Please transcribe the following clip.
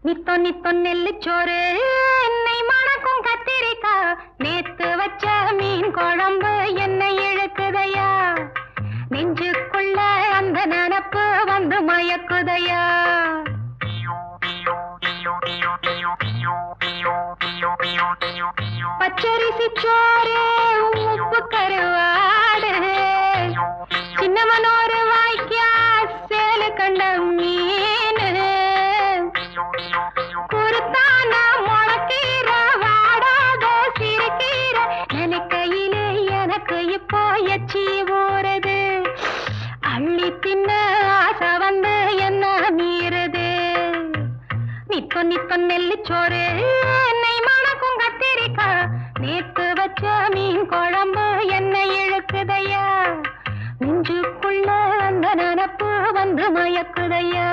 நித்தோ நித்தோ நெல்லுச்சோறு என்னை மணக்கும் கத்திரிக்கா நேத்து வச்ச மீன் குழம்பு என்னை இழுக்குதையா நெஞ்சுக்குள்ள அந்த நினப்பு வந்து மயக்குதையா பச்சரிசி சோறு உப்பு கருவாடு சின்னமனோரு வாய்க்கா சேலு கண்ட மீன் குருத்தான முளக்கீர வாடாத சிறுகீர நினைக்கையிலே எனக்கு இப்போ எச்சி ஊறுது அள்ளி தின்ன ஆசை வந்து என்ன மீறுது நித்தோ நித்தோ நெல்லுச்சோறு என்னை மணக்கும் கத்திரிக்கா நேத்து வச்ச மீன் குழம்பு என்னை இழுக்குதையா நெஞ்சுக்குள்ள அந்த நினப்பு வந்து மயக்குதையா